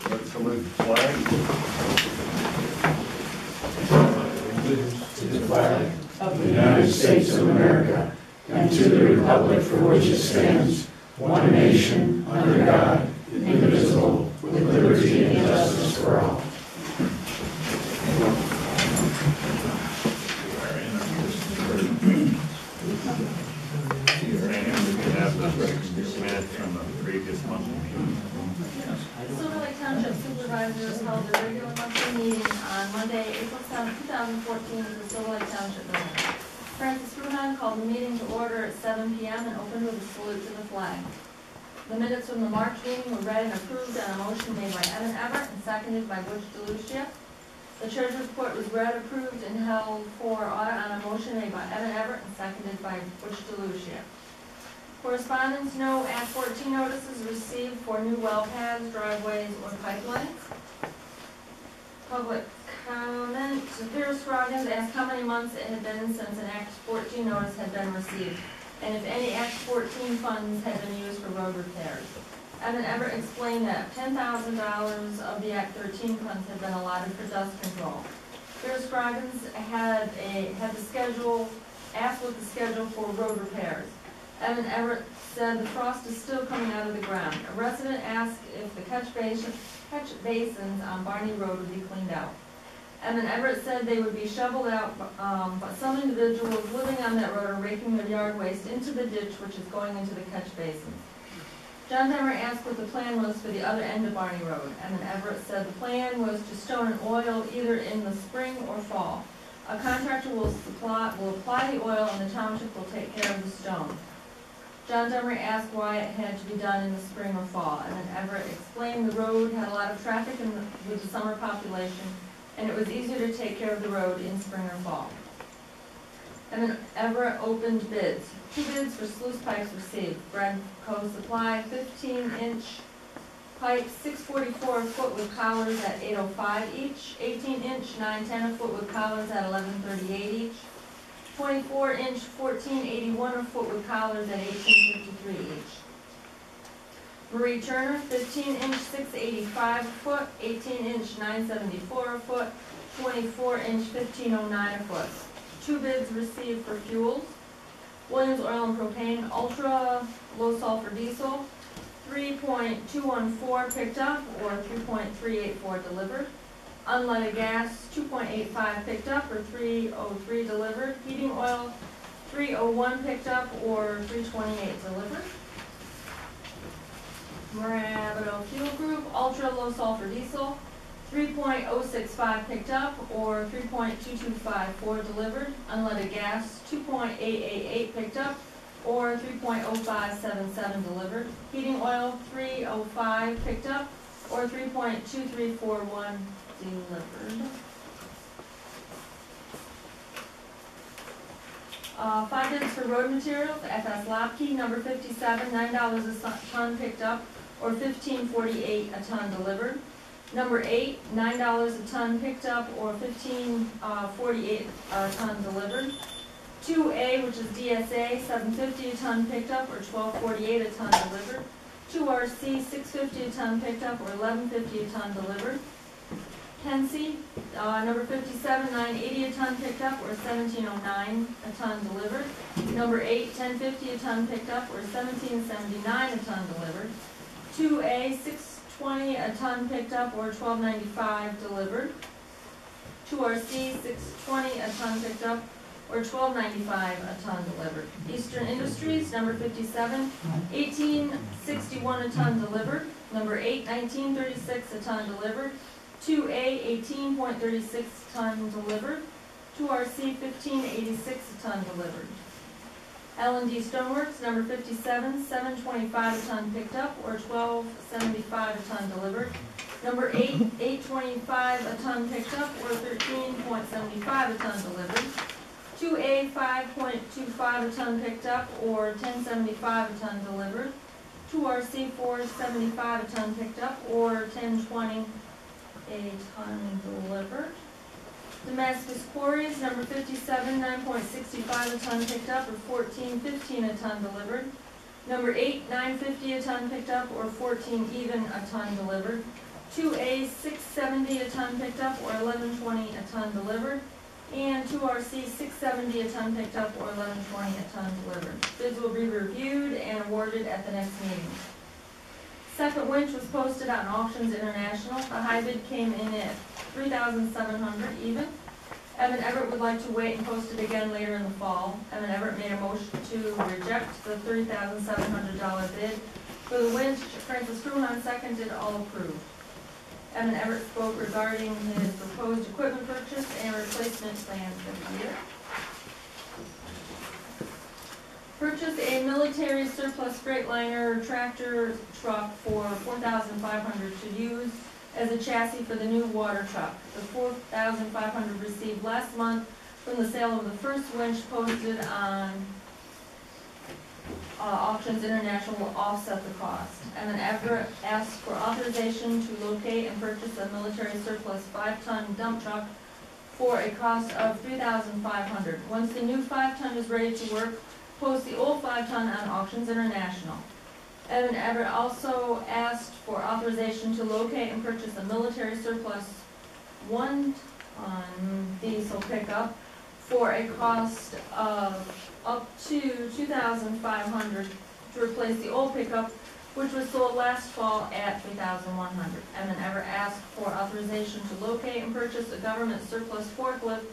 Let's salute the flag. To the flag of the United States of America and to the republic for which it stands, one nation, under God, indivisible, with liberty and justice for all. Minutes from the previous monthly meeting. Susquehanna Township Supervisors held a regular monthly meeting on Monday, April 7, 2014 at the Susquehanna Township building. Francis Susquehanna called the meeting to order at 7 p.m. and opened with a salute to the flag. The minutes from the March meeting were read and approved on a motion made by Evan Everett and seconded by Butch DeLucia. The treasurer's report was read, approved, and held for audit on a motion made by Evan Everett and seconded by Butch DeLucia. Correspondence, no Act 14 notices received for new well pads, driveways, or pipelines. Public comment. Superior Scroggins asked how many months it had been since an Act 14 notice had been received, and if any Act 14 funds had been used for road repairs. Evan Everett explained that $10,000 of the Act 13 funds had been allotted for dust control. Superior Scroggins had the schedule, asked what the schedule for road repairs. Evan Everett said the frost is still coming out of the ground. A resident asked if the catch basins on Barney Road would be cleaned out. Evan Everett said they would be shoveled out, but some individuals living on that road are raking their yard waste into the ditch which is going into the catch basins. John Demer asked what the plan was for the other end of Barney Road. Evan Everett said the plan was to stone and oil either in the spring or fall. A contractor will apply the oil and the township will take care of the stone. John Demer asked why it had to be done in the spring or fall, and then Everett explained the road had a lot of traffic with the summer population, and it was easier to take care of the road in spring or fall. And then Everett opened bids. 2 bids for sluice pipes received. Bradco Supply, 15-inch pipes, $6.44 a foot with collars at $8.05 each. 18-inch, $9.10 a foot with collars at $11.38 each. 24-inch, $14.81 a foot with collars at $18.53 each. Marie Turner, 15-inch, $6.85 a foot, 18-inch, $9.74 a foot, 24-inch, $15.09 a foot. 2 bids received for fuels. Williams Oil and Propane, ultra low sulfur diesel, 3.214 picked up or 3.384 delivered. Unleaded gas, 2.85 picked up or 303 delivered. Heating oil, 301 picked up or 328 delivered. Marabito Fuel Group, ultra low sulfur diesel, 3.065 picked up or 3.2254 delivered. Unleaded gas, 2.888 picked up or 3.0577 delivered. Heating oil, 305 picked up or 3.2341 delivered. 5 bids for road materials. FS Lopke, number 57, $9 a ton picked up or $15.48 a ton delivered. Number 8, $9 a ton picked up or $15.48 a ton delivered. 2A, which is DSA, $7.50 a ton picked up or $12.48 a ton delivered. 2RC, $6.50 a ton picked up or $11.50 a ton delivered. Kensie, number 57, $9.80 a ton picked up or $17.09 a ton delivered. Number 8, $10.50 a ton picked up or $17.79 a ton delivered. 2A, $6.20 a ton picked up or $12.95 delivered. 2RC, $6.20 a ton picked up or $12.95 a ton delivered. Eastern Industries, number 57, $18.61 a ton delivered. Number 8, $19.36 a ton delivered. 2A, 18.36 ton delivered. 2RC, 15.86 a ton delivered. L&D Stoneworks, number 57, $7.25 a ton picked up or $12.75 a ton delivered. Number 8, $8.25 a ton picked up or $13.75 a ton delivered. 2A, 5.25 a ton picked up or $10.75 a ton delivered. 2RC, 4.75 a ton picked up or $10.20 a ton delivered. Damascus Quarries, number 57, 9.65 a ton picked up or $14.15 a ton delivered. Number 8, $9.50 a ton picked up or $14 even a ton delivered. 2A 670 a ton picked up or 1120 a ton delivered, and 2RC 670 a ton picked up or 1120 a ton delivered. Bids will be reviewed and awarded at the next meeting. Second winch was posted on Auctions International. The high bid came in at $3,700 even. Evan Everett would like to wait and post it again later in the fall. Evan Everett made a motion to reject the $3,700 bid for the winch. Francis Fruhan seconded, all approved. Evan Everett spoke regarding his proposed equipment purchase and replacement plans for the year. Purchased a military surplus Freightliner tractor truck for $4,500 to use as a chassis for the new water truck. The $4,500 received last month from the sale of the first winch posted on Auctions International will offset the cost. Evan Everett asked for authorization to locate and purchase a military surplus 5-ton dump truck for a cost of $3,500. Once the new 5-ton is ready to work, post the old 5-ton on Auctions International. Evan Everett also asked for authorization to locate and purchase a military surplus 1-ton diesel pickup for a cost of up to $2,500 to replace the old pickup, which was sold last fall at $3,100. Evan Everett asked for authorization to locate and purchase a government surplus forklift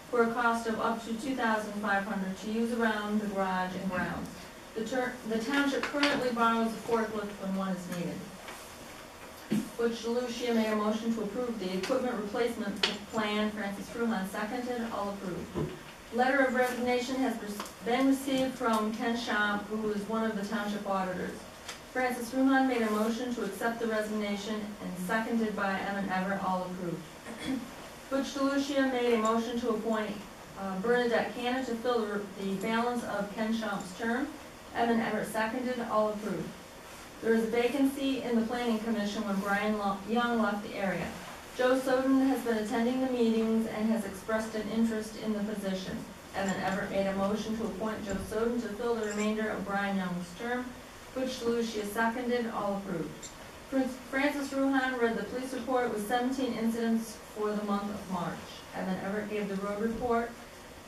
for a cost of up to $2,500 to use around the garage and grounds. The township currently borrows a forklift when one is needed. Butch DeLucia made a motion to approve the equipment replacement plan. Francis Fruhan seconded, all approved. Letter of resignation has been received from Ken Schomp, who is one of the township auditors. Francis Fruhan made a motion to accept the resignation and seconded by Evan Everett, all approved. Butch DeLucia made a motion to appoint Bernadette Cannon to fill the balance of Ken Schomp's term. Evan Everett seconded, all approved. There is a vacancy in the Planning Commission when Brian Young left the area. Joe Soden has been attending the meetings and has expressed an interest in the position. Evan Everett made a motion to appoint Joe Soden to fill the remainder of Brian Young's term. Butch DeLucia seconded, all approved. Francis Fruhan read the police report with 17 incidents for the month of March. Evan Everett gave the road report.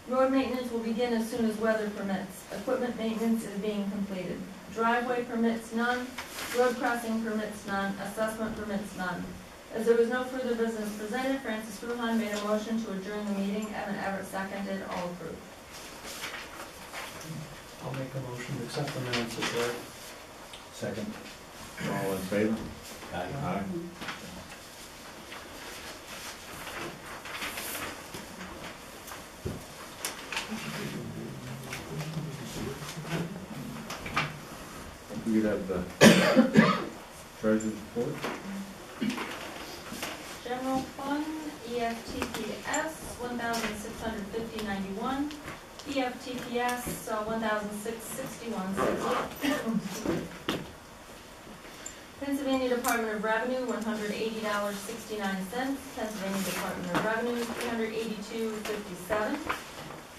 Road maintenance will begin as soon as weather permits. Equipment maintenance is being completed. Driveway permits none. Road crossing permits none. Assessment permits none. As there was no further business presented, Francis Fruhan made a motion to adjourn the meeting. Evan Everett seconded, all approved. I'll make a motion to accept the minutes as read. Second. All in favor? Aye. We could have the treasurer's report. General fund, EFTPS, $1,650.91. EFTPS, $1,661.60. Pennsylvania Department of Revenue, $180.69. Pennsylvania Department of Revenue, $382.57.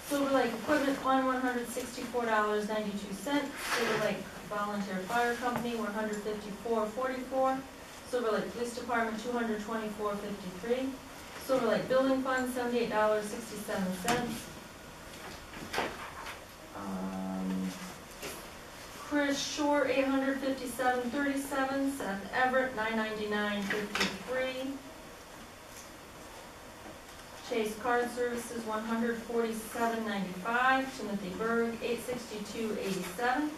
Silver Lake Equipment Fund, $164.92. Silver Lake Volunteer Fire Company, $154.44. Silver Lake Police Department, $224.53. Silver Lake Building Fund, $78.67. Chris Shore, $857.37. Seth Everett, $999.53. Chase Card Services, $147.95. Timothy Berg, $862.87.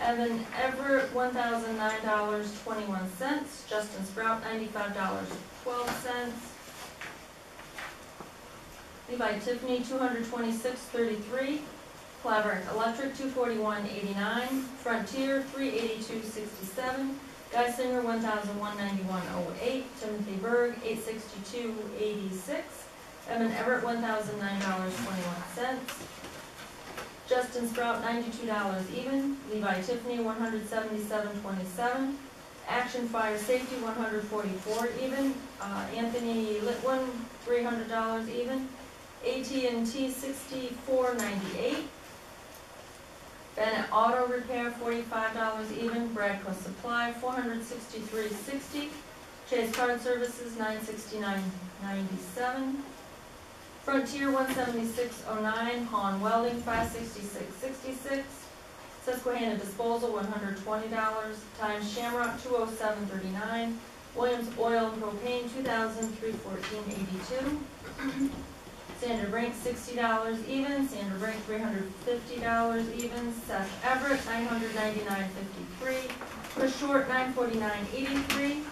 Evan Everett, $1,009.21. Justin Sprout, $95.12. Levi Tiffany, $226.33. Claverick Electric, $241.89. Frontier, $382.67. Geisinger, $1,191.08. Timothy Berg, $862.86. Evan Everett, $1,009.21. Justin Sprout, $92 even. Levi Tiffany, $177.27. Action Fire Safety, $144 even. Anthony Litwin, $300 even. AT&T, $64.98. Bennett Auto Repair, $45 even. Bradco Supply, $463.60. Chase Card Services, $969.97. Frontier, $176.09. Han Welding, $566.66. Susquehanna Disposal, $120. Times Shamrock, $207.39. Williams Oil and Propane, $2,314.82. Sandra Brink, $60 even. Sandra Brink, $350 even. Seth Everett, $999.53. Chris Short, $949.83.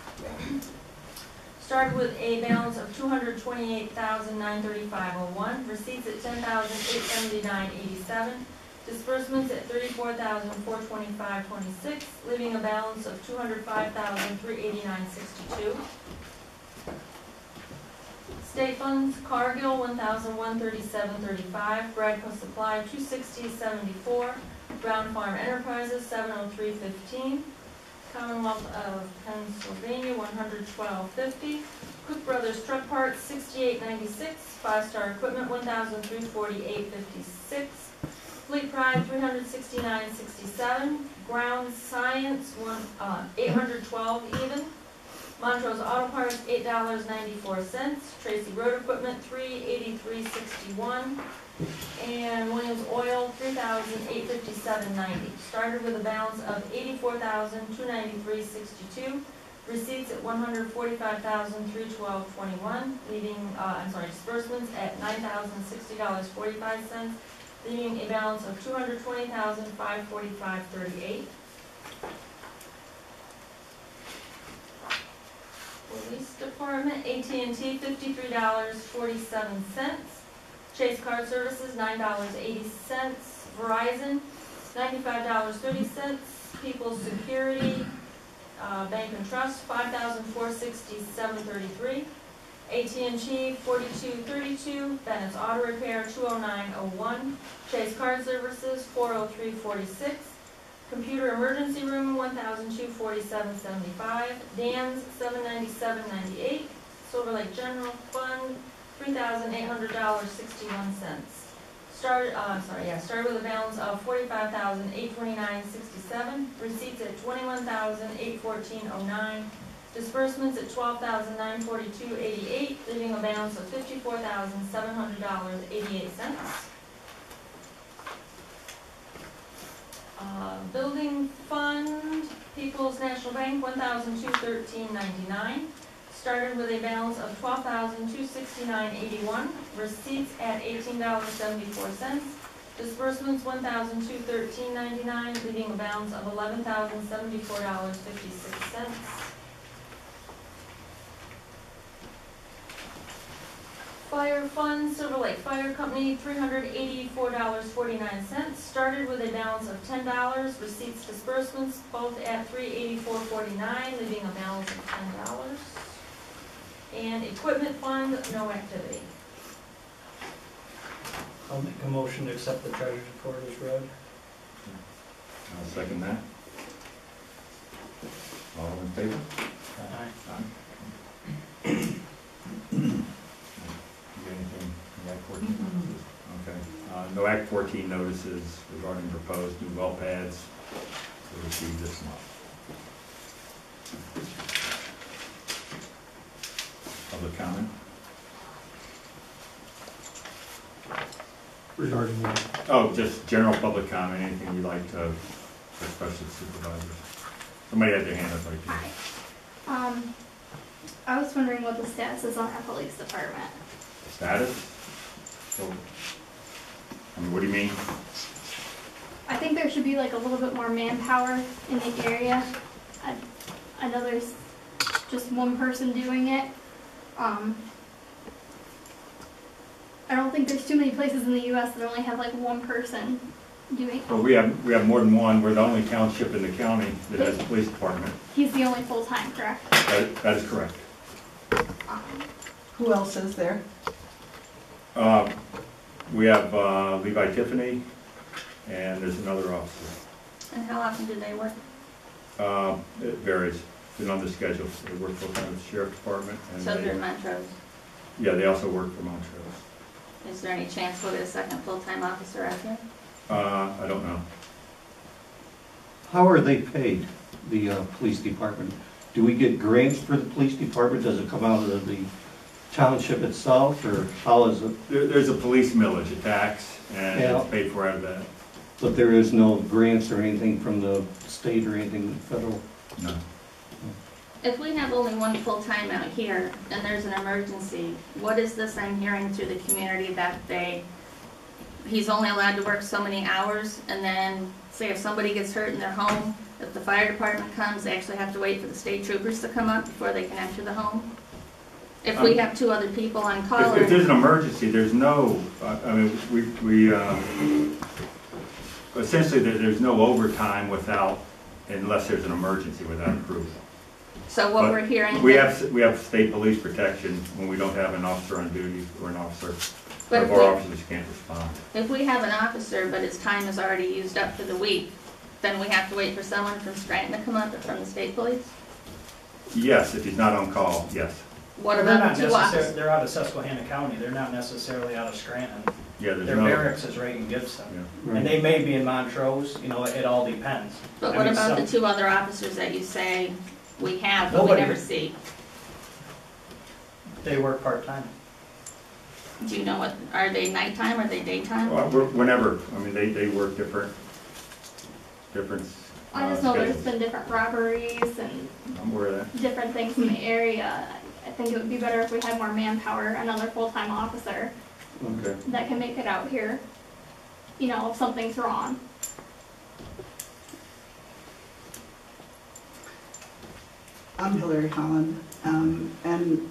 Started with a balance of $228,935.01. Receipts at $10,879.87. Disbursements at $34,425.26, leaving a balance of $205,389.62. State funds: Cargill, $1,137.35. Bradco Supply, $260.74. Brown Farm Enterprises, $703.15. Commonwealth of Pennsylvania, $112.50. Cook Brothers Truck Parts, $68.96. Five Star Equipment, $1,348.56. Fleet Pride, $369.67. Ground Science, $812 even. Montrose Auto Parts, $8.94. Tracy Road Equipment, $383.61. And Williams Oil, $3,857.90. Started with a balance of $84,293.62. Receipts at $145,312.21, leaving, disbursements at $9,060.45, leaving a balance of $220,545.38. Police Department, AT&T, $53.47. Chase Card Services, $9.80. Verizon, $95.30. People's Security, Bank and Trust, $5,467.33. AT&T, $42.32. Bennett's Auto Repair, $209.01. Chase Card Services, $403.46. Computer Emergency Room, $1,247.75. Dan's, $797.98. Silver Lake General Fund, $3,800.61. Started with a balance of $45,829.67. Receipts at $21,814.09. Disbursements at $12,942.88, leaving a balance of $54,700.88. Building Fund, People's National Bank, $1,213.99. Started with a balance of $12,269.81. Receipts at $18.74. Disbursements $1,213.99, leaving a balance of $11,074.56. Fire Fund, Silver Lake Fire Company, $384.49. Started with a balance of $10. Receipts, disbursements, both at $384.49, leaving a balance of $10. And Equipment Fund, no activity. I'll make a motion to accept the treasurer's report as read. I'll second that. All in favor? Aye. Aye. You got anything in Act 14? Okay. No Act 14 notices regarding proposed new well pads were received this month. Public comment? Regarding what? Oh, just general public comment, anything you'd like to express to the supervisors. Somebody had their hand up right there. Hi. I was wondering what the status is on our police department. Status? So, I mean, what do you mean? I think there should be like a little bit more manpower in the area. I know there's just one person doing it. I don't think there's too many places in the U.S. that only have like one person doing it. Well, we have more than one. We're the only township in the county that has a police department. He's the only full-time, correct? That is correct. Who else is there? We have Levi Tiffany, and there's another officer. And how often do they work? It varies. Been on the schedule. They work full-time at the sheriff department. And So they're Montrose. Yeah, they also work for Montrose. Is there any chance we'll get a second full-time officer out here? I don't know. How are they paid, the police department? do we get grants for the police department? Does it come out of the township itself, or how is it? There's a police millage, a tax, and Yeah. it's paid for out of that. But there is no grants or anything from the state or anything federal? No. If we have only one full-time out here and there's an emergency, what is this I'm hearing through the community that he's only allowed to work so many hours, and then say if somebody gets hurt in their home, if the fire department comes, they actually have to wait for the state troopers to come up before they can enter the home? If we have 2 other people on call. If there's an emergency, there's no, I mean, we essentially, there's no overtime unless there's an emergency without approval. So what But we're hearing. we have state police protection when we don't have an officer on duty or an officer. But If our officers can't respond. If we have an officer, but his time is already used up for the week, then we have to wait for someone from Scranton to come up or from the state police? Yes, if he's not on call, yes. What Well, they're about not the 2 necessar- officers? They're out of Susquehanna County, they're not necessarily out of Scranton. Yeah, there's Their no. barracks is right in Gibson. Yeah. And they may be in Montrose, you know, it all depends. But I what mean, about the some- 2 other officers that you say we have, but we Nobody- never see? They work part-time. Do you know what, are they nighttime, are they daytime? Well, whenever, I mean, they work different. I just know there's schedules. been different robberies and I'm aware of that. different things in the area. I think it would be better if we had more manpower, another full-time officer Okay. that can make it out here, you know, if something's wrong. I'm Hillary Holland, and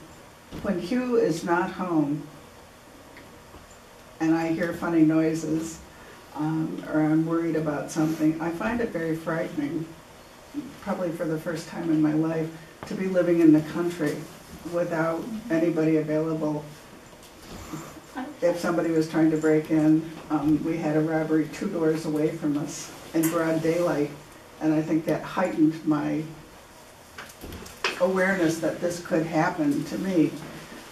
when Hugh is not home and I hear funny noises, or I'm worried about something, I find it very frightening, probably for the first time in my life, to be living in the country without anybody available. If somebody was trying to break in, we had a robbery 2 doors away from us in broad daylight, and I think that heightened my awareness that this could happen to me.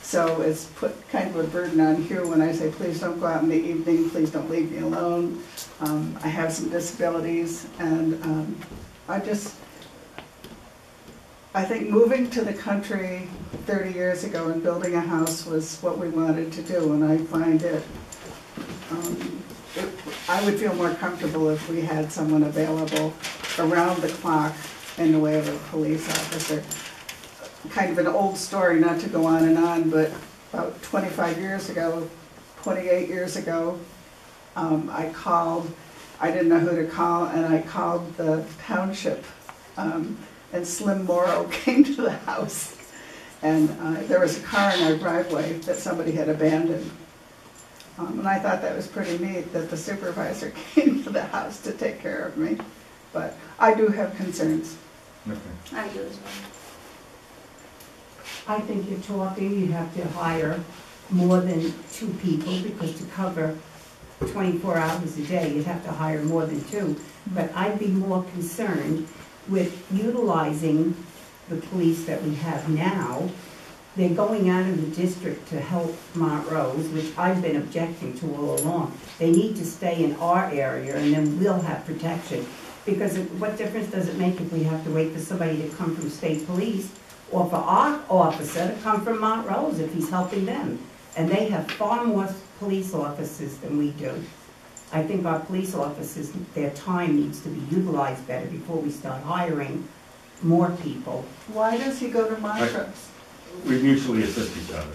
So it's put kind of a burden on Hugh when I say, please don't go out in the evening, please don't leave me alone. I have some disabilities, and I think moving to the country 30 years ago and building a house was what we wanted to do, and I find I would feel more comfortable if we had someone available around the clock in the way of a police officer. Kind of an old story, not to go on, but about 25 years ago, 28 years ago, I didn't know who to call, and I called the Township, and Slim Morrow came to the house. And there was a car in our driveway that somebody had abandoned. And I thought that was pretty neat that the supervisor came to the house to take care of me. But I do have concerns. Okay. I do as well. I think you're talking, you have to hire more than 2 people, because to cover 24 hours a day, you'd have to hire more than 2. But I'd be more concerned with utilizing the police that we have now. They're going out of the district to help Montrose, which I've been objecting to all along. They need to stay in our area, and then we'll have protection. Because what difference does it make if we have to wait for somebody to come from state police, or for our officer to come from Montrose if he's helping them? And they have far more police officers than we do. I think our police officers, their time needs to be utilized better before we start hiring more people. Why does he go to Montrose? We mutually assist each other.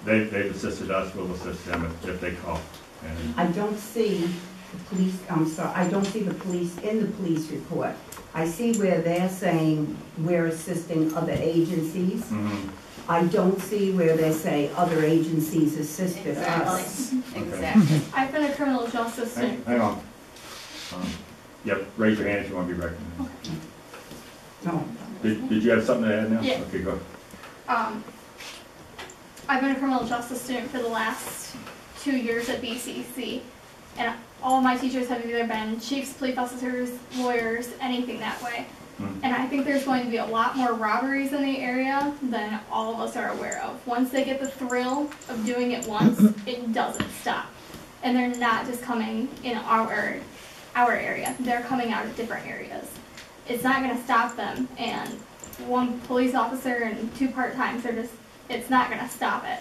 They've assisted us, we'll assist them if they call. And I don't see the police, I don't see the police in the police report. I see where they're saying we're assisting other agencies. Mhm. I don't see where they say other agencies assisted us. Exactly. I've been a criminal justice student. Hang on. Yep, raise your hand if you want to be recognized. No. Did you have something to add now? Yeah. Okay, go. I've been a criminal justice student for the last 2 years at BCC, and all my teachers have either been chiefs, police officers, lawyers, anything that way. And I think there's going to be a lot more robberies in the area than all of us are aware of. Once they get the thrill of doing it once, it doesn't stop. And they're not just coming in our area, they're coming out of different areas. It's not going to stop them, and one police officer and 2 part-times, it's not gonna stop it.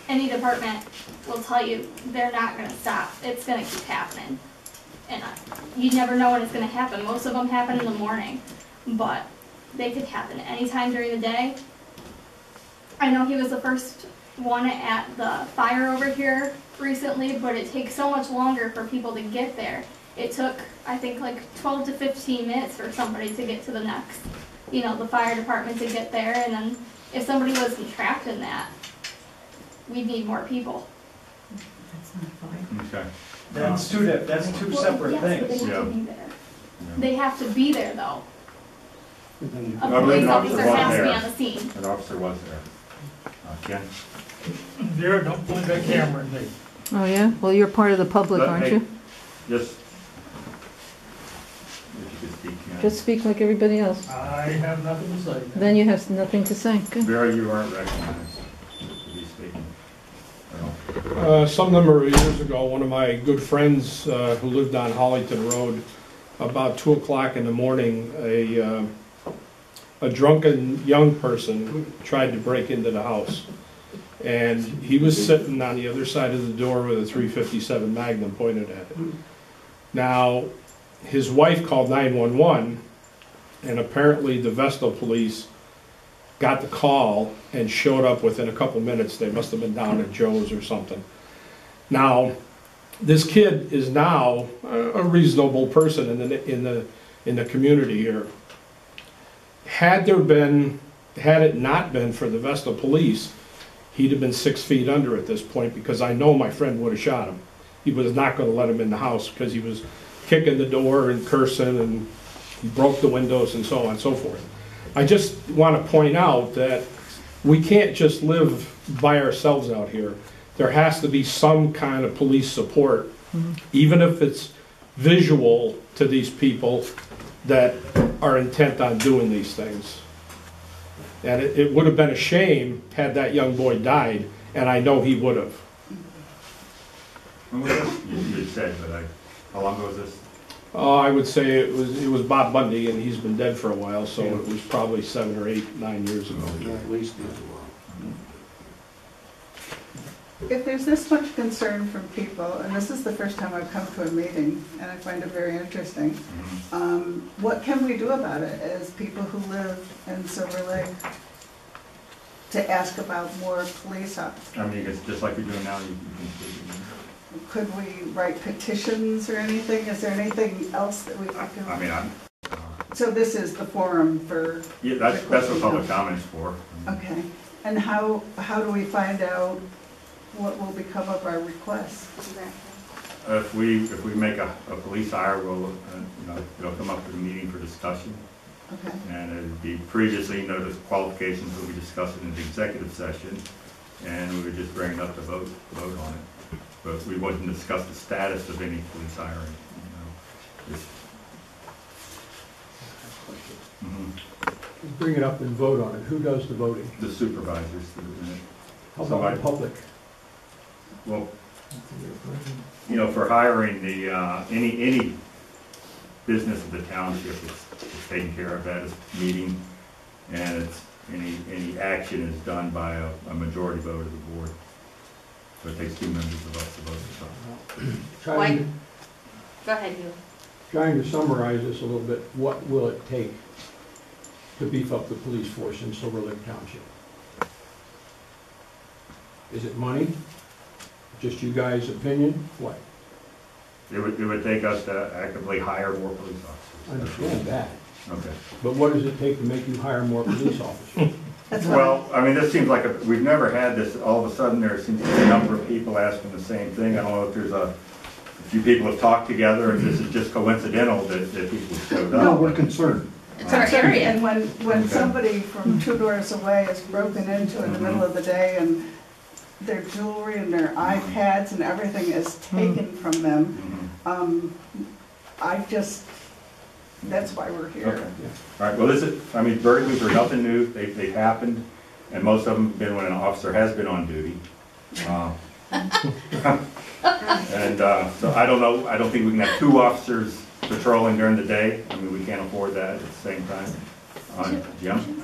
Any department will tell you they're not gonna stop, it's gonna keep happening. And you never know when it's gonna happen, most of them happen in the morning, but they could happen anytime during the day. I know he was the first one at the fire over here recently, but it takes so much longer for people to get there. It took, I think, like 12 to 15 minutes for somebody to get to the next, the fire department to get there, and then if somebody was trapped in that, we'd need more people. That's not fine. Okay. That's two separate Yes, but things. they have Yeah. to be there. Yeah. They have to be there, though. A Well, police an officer officer was has to be there. on the scene. An officer was there. Ken? Vera, don't point that camera at me. Oh, yeah? Well, you're part of the public, aren't Hey, you? Just, if you could speak, Ken. Just speak like everybody else. I have nothing to say. Then you have nothing to say. Good. Vera, you aren't recognized to be speaking. at all. Some number of years ago, one of my good friends who lived on Hollington Road, about 2 o'clock in the morning, a drunken young person tried to break into the house. And he was sitting on the other side of the door with a .357 Magnum pointed at it. Now, his wife called 911, and apparently the Vestal police got the call and showed up within a couple minutes. They must have been down at Joe's or something. Now, this kid is now a reasonable person in the community here. Had it not been for the Vestal police, he'd have been 6 feet under at this point, because I know my friend would have shot him. He was not going to let him in the house because he was kicking the door and cursing, and he broke the windows and so on and so forth. I just want to point out that we can't just live by ourselves out here. There has to be some kind of police support, even if it's visual, to these people that are intent on doing these things. And it would have been a shame had that young boy died, and I know he would have. When was this? You said, but how long ago was this? I would say it was Bob Bundy, and he's been dead for a while, so it was probably 7 or 8, 9 years ago. At least. If there's this much concern from people, and this is the first time I've come to a meeting, and I find it very interesting, what can we do about it as people who live in Silver Lake to ask about more police officers? I mean, it's just like you're doing now, you can speak. Could we write petitions or anything? Is there anything else that we could do? I mean, So this is the forum for... yeah, that's what public comment's for. Okay, and how do we find out what will become of our requests? If we make a police hire, we'll, it'll come up at a meeting for discussion. Okay, And it'd be previously noticed qualifications will be discussed in the executive session, and we would just bring it up to vote on it. But we wouldn't discuss the status of any police hiring, Bring it up and vote on it. Who does the voting? The supervisors. How about the public? Well, for hiring the, any business of the township is taken care of at a meeting, and any action is done by a majority vote of the board. So it takes 2 members of us to vote. Go ahead, you. Trying to summarize this a little bit, what will it take to beef up the police force in Silver Lake Township? Is it money? Just you guys' opinion? What? It would take us to actively hire more police I officers. understand that. Okay. But what does it take to make you hire more police officers? that's what Well, I mean, this seems like we've never had this. All of a sudden, there seems to be a number of people asking the same thing. I don't know if there's a few people have talked together, if this is just coincidental that people showed up. No, we're concerned. It's our area. And when somebody from 2 doors away is broken into in the middle of the day, and their jewelry and their iPads and everything is taken from them, that's why we're here. Okay. All right, well, burglaries are nothing new. They've happened, and most of them have been when an officer has been on duty. And so I don't think we can have 2 officers patrolling during the day. I mean, we can't afford that at the same time. Jim?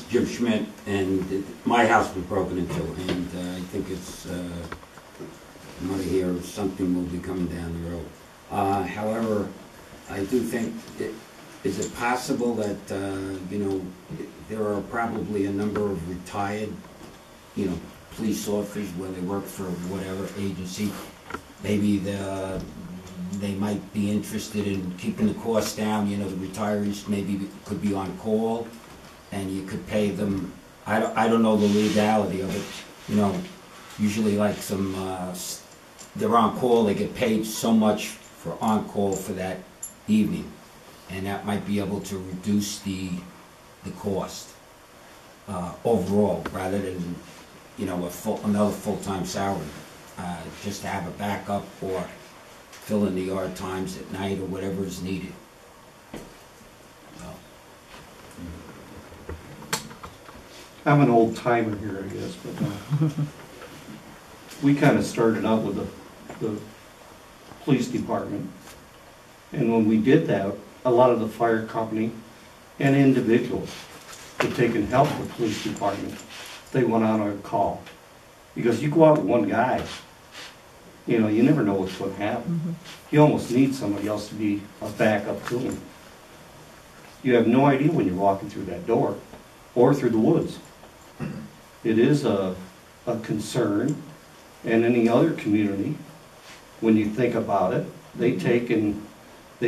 Jim Schmidt, and my house was broken into, and I think it's, I'm gonna hear something will be coming down the road. However, I do think, is it possible that, there are probably a number of retired, police officers where they work for whatever agency, maybe they might be interested in keeping the cost down, the retirees maybe could be on call, and you could pay them, I don't know the legality of it, usually like they're on call, they get paid so much for on call for that evening, and that might be able to reduce the cost overall, rather than, another full-time salary, just to have a backup or fill in the yard times at night or whatever is needed. I'm an old timer here, I guess, but we kind of started out with the police department. And when we did that, a lot of the fire company and individuals that taken help the police department, they went out on a call. Because you go out with one guy, you never know what's going to happen. You almost need somebody else to be a backup to him. You have no idea when you're walking through that door or through the woods. It is a concern, and any other community, when you think about it, they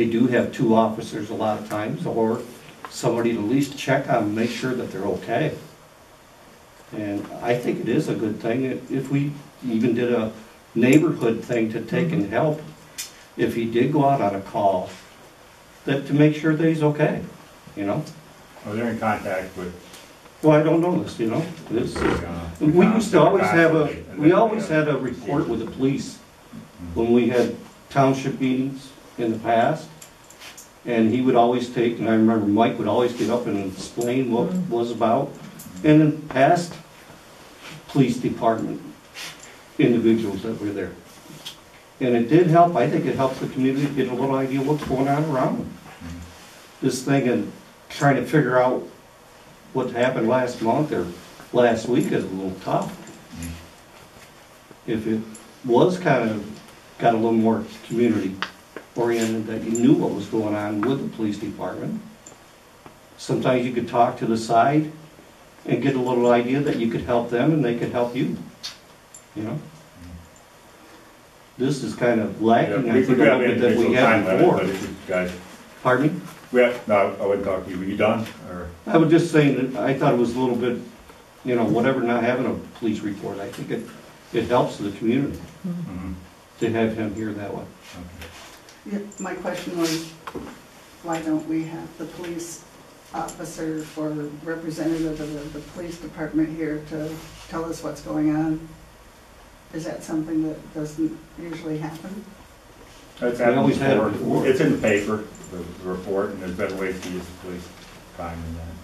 do have 2 officers a lot of times, or somebody to at least check on them, make sure that they're okay. And I think it is a good thing if we even did a neighborhood thing to take and help, if he did go out on a call, that to make sure that he's okay, Well, they're in contact with. Well, I don't know this, This is, we used to always have had a report with the police when we had township meetings in the past. And he would always take, and I remember Mike would always get up and explain what it was about. And then past police department individuals that were there. And it did help. I think it helps the community get a little idea what's going on around them. This thing and trying to figure out what happened last month or last week is a little tough. If it was got a little more community oriented, that you knew what was going on with the police department, sometimes you could talk to the side and get a little idea that you could help them and they could help you. This is kind of lacking, I think, a little bit that we had before. Pardon me? No, I wouldn't talk to you. Were you done? Or? I was just saying that I thought it was a little bit, whatever, not having a police report. I think it helps the community to have him here that way. Okay. Yeah, my question was, why don't we have the police officer or representative of the police department here to tell us what's going on? Is that something that doesn't usually happen? It's always had it before. It's in the paper, the report, and there's better ways to use the police time than that.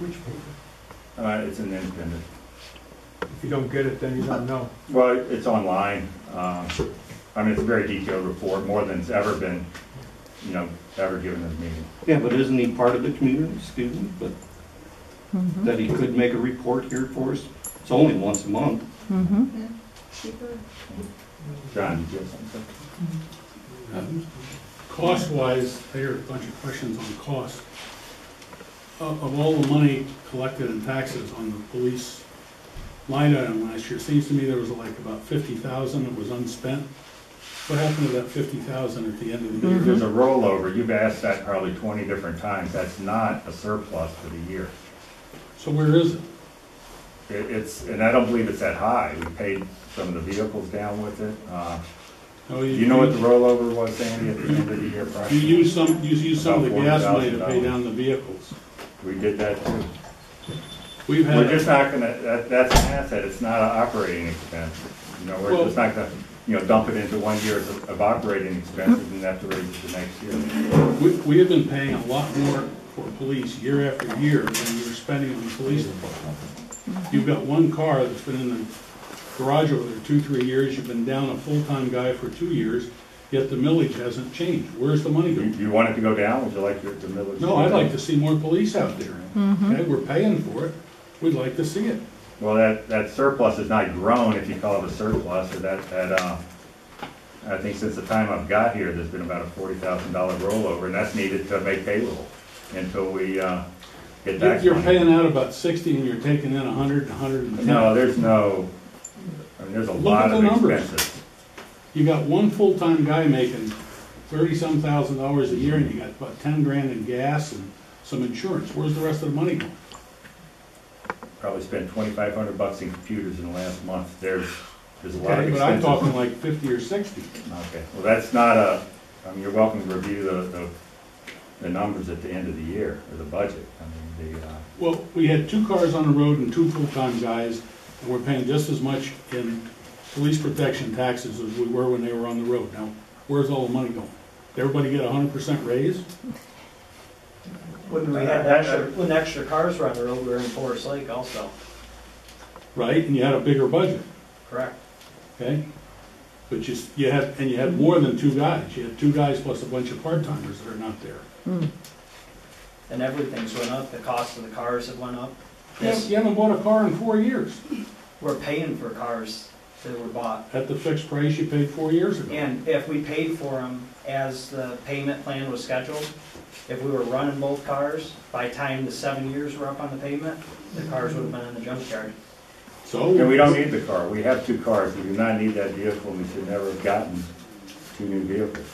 Which paper? It's an independent. If you don't get it, then you don't know. Well, it's online. It's a very detailed report, more than it's ever been, ever given in a meeting. Yeah, but isn't he part of the community, excuse me, but that he could make a report here for us? It's only once a month. John, did you have something? Cost-wise, I hear a bunch of questions on cost. Of all the money collected in taxes on the police line item last year, it seems to me there was like about 50,000 that was unspent. What happened to that 50,000 at the end of the year? There's a rollover. You've asked that probably 20 different times. That's not a surplus for the year. So where is it? And I don't believe it's that high. We paid some of the vehicles down with it. Oh, you know what the rollover was, Sandy, at the end of the year? You used some of the gas money to pay down the vehicles. We did that too. We're just not gonna, that's an asset. It's not an operating expense. We're just not gonna, dump it into 1 year of operating expenses and have to raise it the next year. We have been paying a lot more for police year after year than we're spending on the police department. You've got one car that's been in the garage over there 2-3 years. You've been down a full-time guy for 2 years. yet the millage hasn't changed. Where's the money You, going? you want it to go down? Would you like the millage? No, I'd like to see more police out there. Okay, we're paying for it. We'd like to see it. Well, that surplus has not grown, if you call it a surplus, or I think since the time I've got here, there's been about a $40,000 rollover, and that's needed to make payroll until we get tax You're money. paying out about 60 and you're taking in 100, 110. No, there's a Look lot at the of numbers. expenses. You got one full-time guy making $30-some thousand a year, and you got about 10 grand in gas and some insurance. Where's the rest of the money going? Probably spent $2,500 in computers in the last month. There's a lot of Okay, but I'm expenses. talking like 50 or 60. Okay, well, that's not you're welcome to review the numbers at the end of the year, or the budget. I mean, Well, we had 2 cars on the road and 2 full-time guys, and we're paying just as much in police protection taxes as we were when they were on the road. Now, where's all the money going? Did everybody get a 100% raise? When we had extra cars were on the road, we were in Forest Lake also, Right, and you had a bigger budget, correct? okay? But you had more than 2 guys. You had 2 guys plus a bunch of part-timers that are not there. And everything's went up, the cost of the cars have went up. Yes, you haven't bought a car in 4 years We're paying for cars that were bought. at the fixed price you paid 4 years ago. And if we paid for them as the payment plan was scheduled, if we were running both cars, by the time the 7 years were up on the payment, the cars would have been in the junkyard. So, and we don't need the car. We have 2 cars. We do not need that vehicle, and we should never have gotten 2 new vehicles.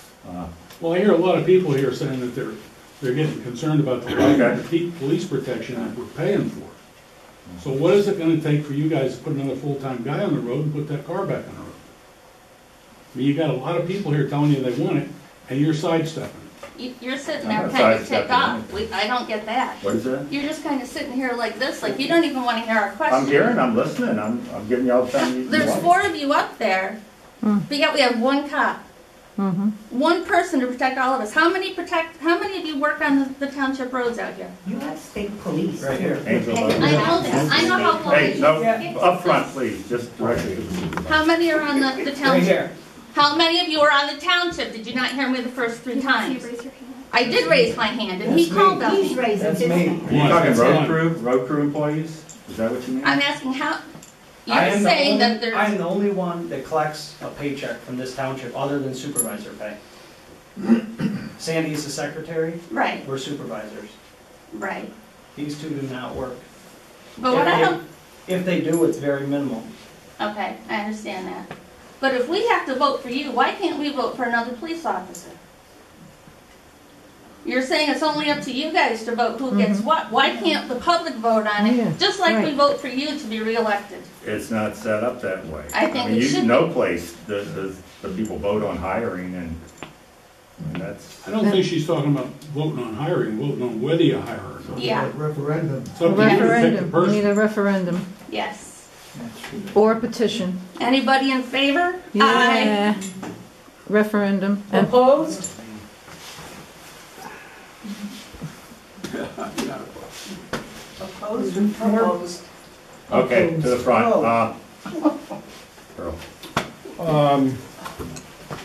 well, I hear a lot of people here saying that they're getting concerned about the lack of police protection that we're paying for. So what is it gonna take for you guys to put another full-time guy on the road and put that car back on the road? I mean, you got a lot of people here telling you they want it, and you're sidestepping. You're sitting I'm there not kind of sidestepping ticked off. I don't get that. What is that? You're just kind of sitting here like this, like you don't even want to hear our question. I'm hearing, I'm listening, I'm giving you all the time you There's want. 4 of you up there, but yet we have 1 cop. One person to protect all of us. How many of you work on the township roads out here? You have state police Right too. here. Angel, I know that. I know how close. Hey, no, up front, please, just directly. How many are on the Right township? here. How many of you are on the township? Did you not hear me the first 3 You times? raise your hand. I did raise my hand and he called out He's me. raising That's his me. hand. Are you talking That's road crew employees? Is that what you mean? I'm asking how, I you're am saying that I there's, am the only one that collects a paycheck from this township other than supervisor pay. Sandy's the secretary, right, we're supervisors. right. These 2 do not work. But what I don't, If they do, it's very minimal. okay, I understand that. But if we have to vote for you, why can't we vote for another police officer? You're saying it's only up to you guys to vote who gets what. Why can't the public vote on Yeah, it, just like we right. vote for you to be reelected? It's not set up that way. I think mean, it should no be. place does the people vote on hiring, and that's, I don't think she's talking about voting on hiring, voting on whether you hire or not. Yeah, Referendum. It's up to you to pick the Referendum, we need person. a referendum, yes. or petition. Anybody in favor? Aye. Yeah. Referendum. And Opposed? Opposed or proposed? okay, to the front. Oh. Earl.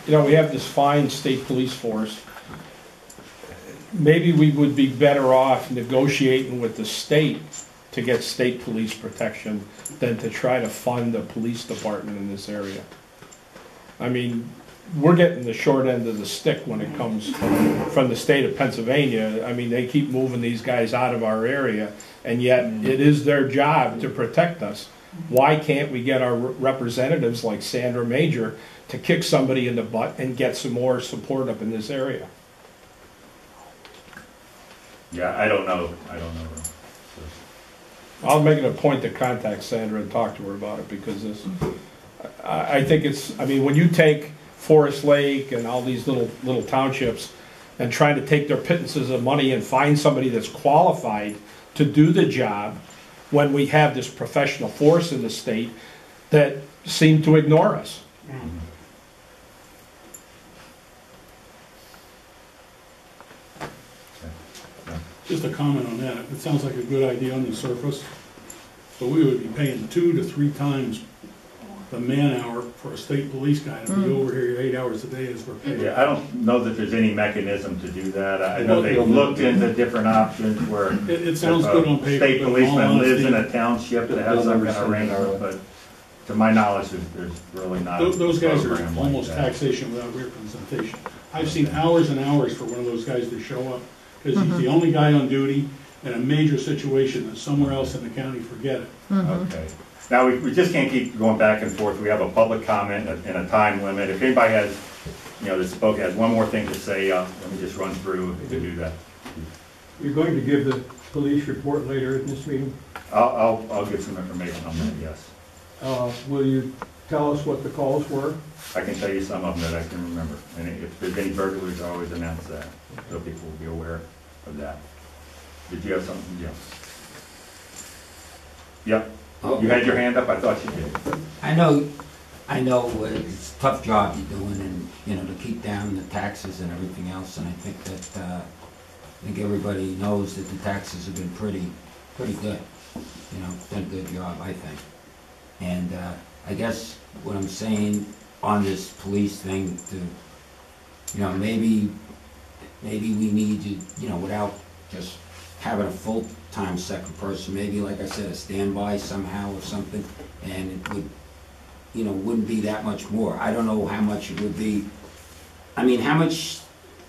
You know, we have this fine state police force. Maybe we would be better off negotiating with the state to get state police protection than to try to fund a police department in this area. I mean, we're getting the short end of the stick when it comes from the state of Pennsylvania. I mean, they keep moving these guys out of our area, and yet it is their job to protect us. Why can't we get our representatives like Sandra Major to kick somebody in the butt and get some more support up in this area? Yeah, I don't know. I'll make it a point to contact Sandra and talk to her about it, because this, I think it's, I mean, when you take Forest Lake and all these little townships and trying to take their pittances of money and find somebody that's qualified to do the job, when we have this professional force in the state that seem to ignore us. Just a comment on that. It sounds like a good idea on the surface, but we would be paying 2 to 3 times the man hour for a state police guy to be over here 8 hours a day as we're paid. Yeah, I don't know that there's any mechanism to do that. I know they've looked into different options where It sounds good on paper, state but in all policeman lives in honesty, a township that has some kind of arrangement, but to my knowledge, there's really not. those guys are program like almost that. taxation without representation. I've seen hours and hours for one of those guys to show up, because he's the only guy on duty in a major situation that somewhere else in the county forget it. Okay. Now, we just can't keep going back and forth. We have a public comment and a time limit. If anybody has, that spoke, has one more thing to say, let me just run through to do that. You're going to give the police report later in this meeting? I'll get some information on that, yes. Will you tell us what the calls were? I can tell you some of them that I can remember. And if there's any burglaries, I always announce that, so people will be aware of that. Did you have something, Jim? Yep. Oh. You had your hand up? I thought you did. I know it's a tough job you're doing, and, to keep down the taxes and everything else, and I think that, I think everybody knows that the taxes have been pretty good. Done a good job, I think. And, I guess what I'm saying on this police thing to, maybe we need to, without just having a full-time second person, maybe, like I said, a standby somehow or something, and it would, wouldn't be that much more. I don't know how much it would be. I mean, how much,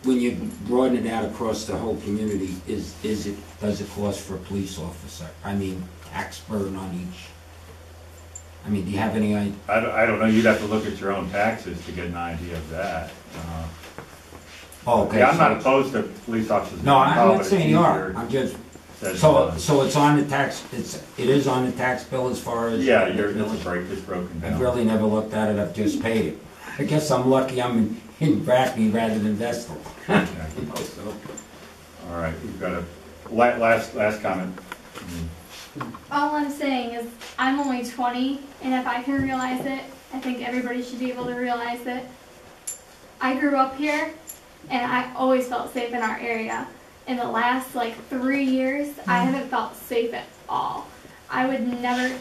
when you broaden it out across the whole community, does it cost for a police officer? I mean, tax burden on each. I mean, do you have any idea? I don't know. You'd have to look at your own taxes to get an idea of that. Okay. Yeah, I'm not opposed to police officers. No, I'm but not it's saying you are. easier I'm just, said than so done. it's on the tax, it is on the tax bill as far as. Yeah, it's broken down. I've really never looked at it, I've just paid it. I guess I'm lucky I'm in Brackney rather than Vestal. Okay. All right, we've got a last comment. All I'm saying is, I'm only 20, and if I can realize it, I think everybody should be able to realize it. I grew up here, and I always felt safe in our area. In the last, 3 years, I haven't felt safe at all. I would never,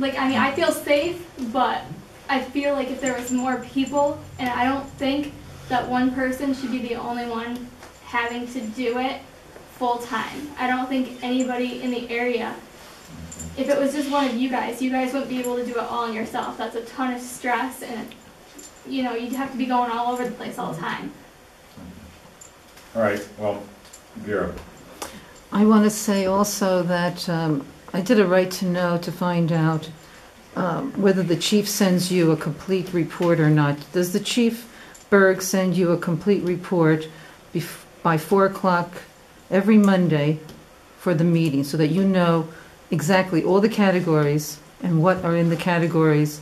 I feel safe, but I feel like if there was more people, and I don't think that one person should be the only one having to do it full time. I don't think anybody in the area, if it was just one of you guys wouldn't be able to do it all on yourself. That's a ton of stress, and you'd have to be going all over the place all the time. All right, well, Vera. I want to say also that I did a right to know to find out whether the chief sends you a complete report or not. Does the Chief Berg send you a complete report by 4 o'clock every Monday for the meeting, so that you know exactly all the categories and what are in the categories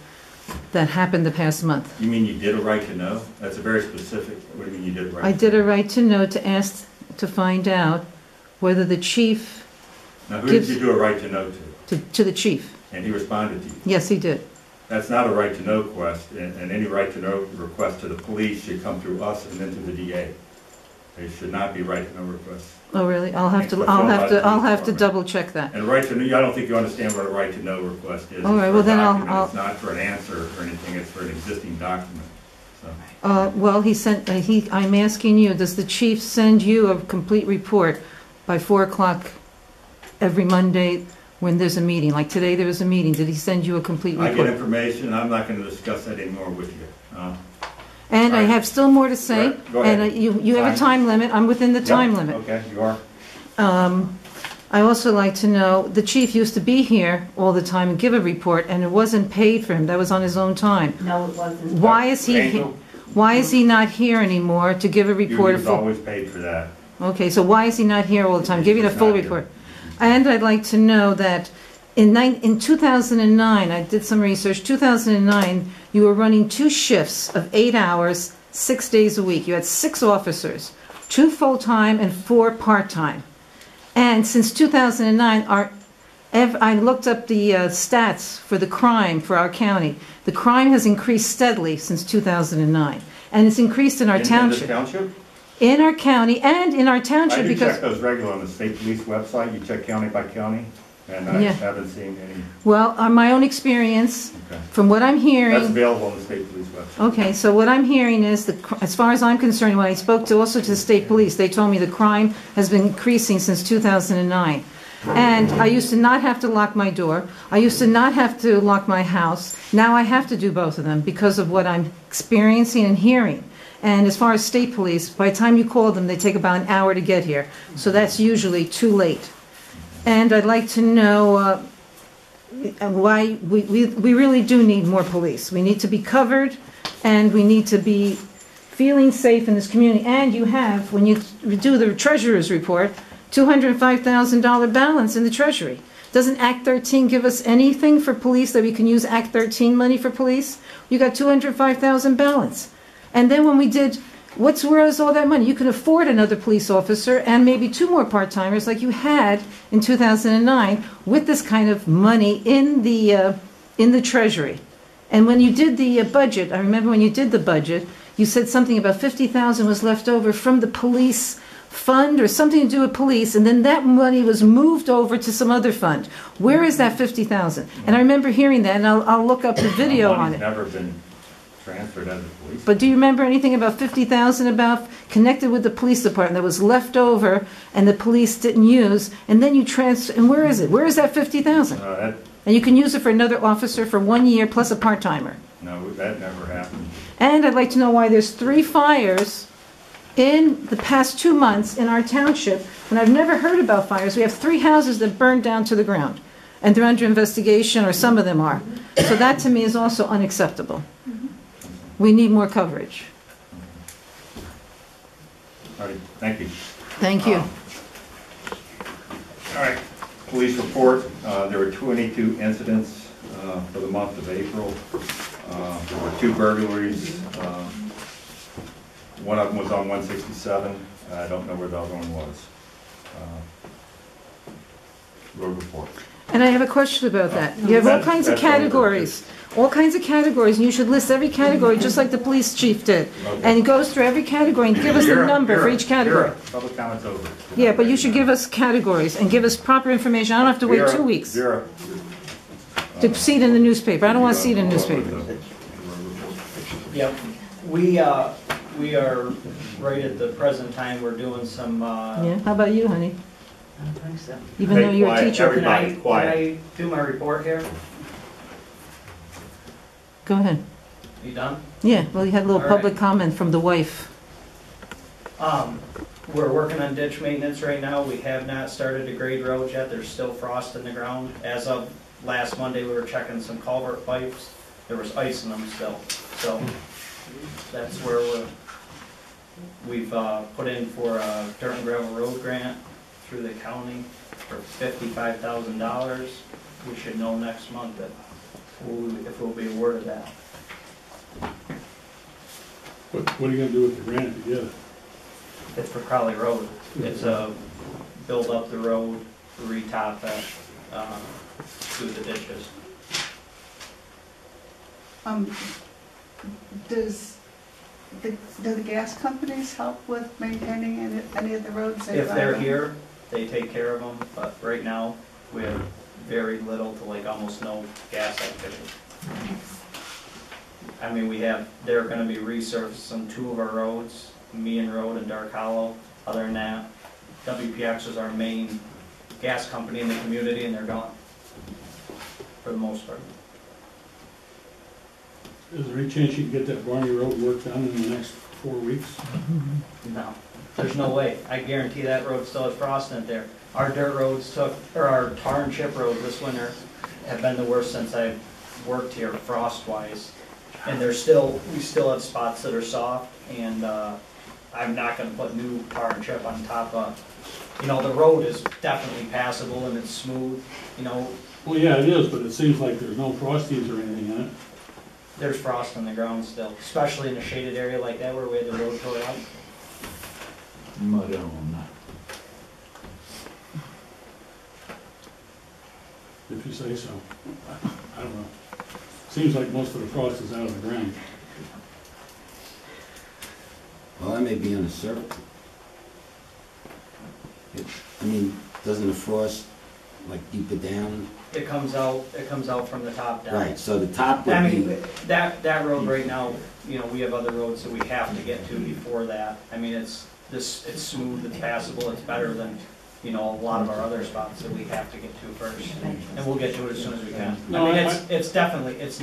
that happened the past month? You mean you did a right to know? That's a very specific, what do you mean you did a right I to did know? a right to know to ask to find out whether the chief, Now, who did you do a right to know to the chief. And he responded to you? Yes, he did. That's not a right to know request, and any right to know request to the police should come through us and then to the DA. They should not be right to know requests. Oh, really? I'll have Fulfilled to by the police double department. check that. And right to know, I don't think you understand what a right to know request is. All right, It's well, for a then document. I'll- It's not for an answer or anything, it's for an existing document, so. Well, I'm asking you, does the chief send you a complete report by 4 o'clock every Monday when there's a meeting? Like today, there was a meeting. Did he send you a complete I get report? information, and I'm not gonna discuss that anymore with you. And I All right. have still more to say. Right, go ahead. And you have a time limit. I'm within the time Yep, limit. Okay, you are. I also like to know, the chief used to be here all the time and give a report, and it wasn't paid for him. That was on his own time. No, it wasn't. Why is Angel, he not here anymore to give a report? He was always paid for that. Okay, so why is he not here all the time? Give you the He's full not here. report. And I'd like to know that in 2009, I did some research, 2009, you were running 2 shifts of 8 hours, 6 days a week. You had 6 officers, 2 full-time and 4 part-time. And since 2009, I looked up the stats for the crime for our county. The crime has increased steadily since 2009. And it's increased in our In this township. township? In our county and in our I township do because... check those regularly on the state police website. You check county by county, And I Yeah. haven't seen any, Well, on my own experience, okay. from what I'm That's hearing, available on the state police website. okay, so what I'm hearing is, as far as I'm concerned, when I spoke to also to the state police, they told me the crime has been increasing since 2009. And I used to not have to lock my door. I used to not have to lock my house. Now I have to do both of them because of what I'm experiencing and hearing. And as far as state police, by the time you call them, they take about an hour to get here. So that's usually too late. And I'd like to know why we really do need more police. We need to be covered, and we need to be feeling safe in this community. And you have, when you do the treasurer's report, $205,000 balance in the treasury. Doesn't Act 13 give us anything for police that we can use Act 13 money for police? You got $205,000 balance. And then when we did, where is all that money? You can afford another police officer and maybe 2 more part-timers like you had in 2009 with this kind of money in the treasury. And when you did the budget, I remember when you did the budget, you said something about 50,000 was left over from the police fund or something to do with police, and then that money was moved over to some other fund. Where is that 50,000? And I remember hearing that, and I'll look up the video on it. Money's never been transferred out of the police. But do you remember anything about 50,000 about connected with the police department that was left over and the police didn't use, and then you transfer, and where is it? Where is that 50,000? And you can use it for another officer for 1 year plus a part-timer. No, that never happened. And I'd like to know why there's 3 fires in the past 2 months in our township, when I've never heard about fires. We have 3 houses that burned down to the ground, and they're under investigation, or some of them are. So that to me is also unacceptable. We need more coverage. All right, thank you. Thank you. All right, police report. There were 22 incidents for the month of April. There were 2 burglaries. One of them was on 167. I don't know where the other one was. Road report. And I have a question about that. You have all kinds of categories. All kinds of categories, and you should list every category just like the police chief did. Okay. And he goes through every category and give us the number for each category. Public comment's over. Yeah, but you should give us categories and give us proper information. I don't have to wait 2 weeks Vera. to see it in the newspaper. I don't want to see it in the newspaper. Yep, we are, right at the present time, we're doing some, Yeah, how about you, honey? I don't think so. Even though you're a Quiet, teacher. everybody. can quiet. I do my report here? Go ahead. You done? Yeah, well, you had a little All right. public comment from the wife. We're working on ditch maintenance right now. We have not started to grade roads yet. There's still frost in the ground. As of last Monday, we were checking some culvert pipes. There was ice in them still. So that's where we've put in for a dirt and gravel road grant through the county for $55,000. We should know next month if we'll be awarded that. What are you gonna do with the grant if you get it? It's for Crowley Road. It's a build up the road, retop it, do the ditches. Do the gas companies help with maintaining any of the roads? If they're here, they take care of them, but right now, we have very little to like almost no gas activity. I mean, they're gonna be resurfacing 2 of our roads, Meehan Road and Dark Hollow. Other than that, WPX is our main gas company in the community, and they're gone, for the most part. Is there any chance you can get that Barney Road work done in the next 4 weeks? No, there's no way. I guarantee that road still has frost in it there. Our dirt roads our tar and chip roads this winter have been the worst since I've worked here frost-wise. And we still have spots that are soft, and I'm not gonna put new tar and chip on top of, the road is definitely passable and it's smooth, Well, yeah, it is, but it seems like there's no frosties or anything in it. There's frost on the ground still, especially in a shaded area like that where we had the road tore out. Mud on that. If you say so. I don't know. Seems like most of the frost is out of the ground. Well, I may be on a circle. Doesn't the frost like deeper down? It comes out from the top down. Right, so the top I would be, mean, that road right now, you know, we have other roads that we have to get to before that. I mean, it's smooth, it's passable, it's better than, you know, a lot of our other spots that we have to get to first. And we'll get to it as soon as we can. No, I mean, it's definitely, it's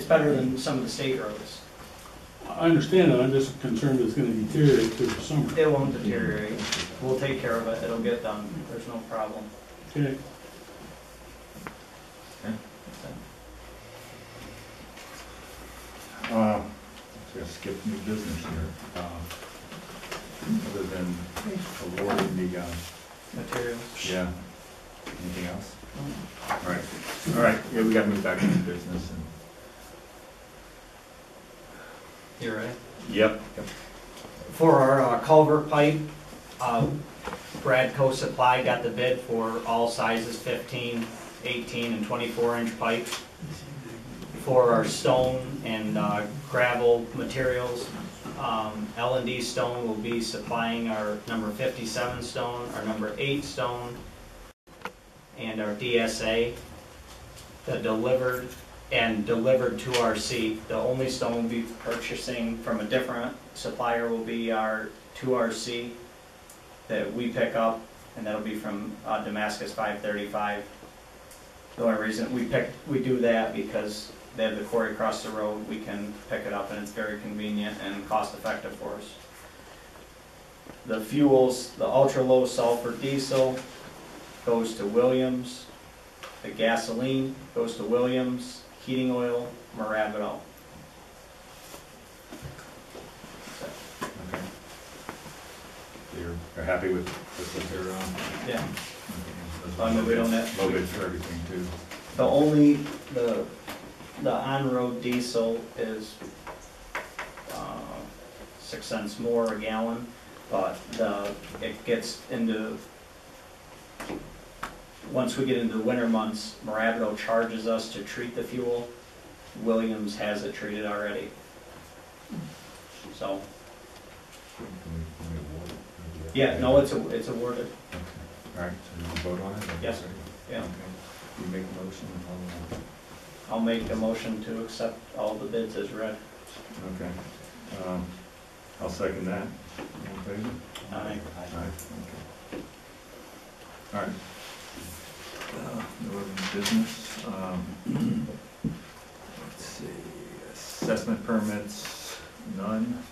better than some of the state roads. I understand that, I'm just concerned it's gonna deteriorate through the summer. It won't deteriorate. We'll take care of it, it'll get done, there's no problem. Okay. Just skip new business here. Other than awarding the, Materials. yeah, anything else? All right, yeah, we gotta move back into business and, You ready? yep. For our culvert pipe, Bradco Supply got the bid for all sizes, 15, 18, and 24-inch pipe. For our stone and gravel materials, L&D Stone will be supplying our number 57 stone, our number 8 stone, and our DSA. The delivered to our seat. The only stone we'll be purchasing from a different supplier will be our 2RC that we pick up, and that'll be from Damascus 535. The only reason we do that because they have the quarry across the road, we can pick it up and it's very convenient and cost effective for us. The fuels, the ultra low sulfur diesel goes to Williams. The gasoline goes to Williams. Heating oil, Marabito. Okay. You're happy with what they're on? Yeah. Okay. I mean, we don't have- Low bids for everything too. The only, the on-road diesel is 6 cents more a gallon, but it gets into, once we get into the winter months, Marabito charges us to treat the fuel. Williams has it treated already. So, yeah, no, it's awarded. Okay. All right, so you want to vote on it? Yes. Yeah. Okay. You make a motion? I'll make a motion to accept all the bids as read. Okay. I'll second that. All in favor? Aye. Aye. Okay. All right. No other business. Let's see, assessment permits, none.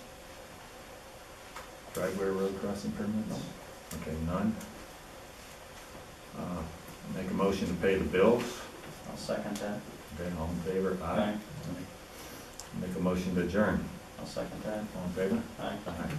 Driveway road crossing permits? Okay, none. Make a motion to pay the bills. I'll second that. Okay, all in favor? Aye. Make a motion to adjourn. I'll second that. All in favor? Aye. Aye.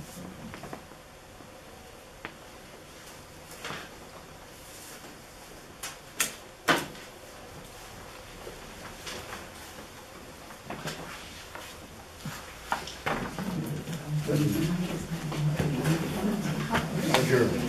Adjourned.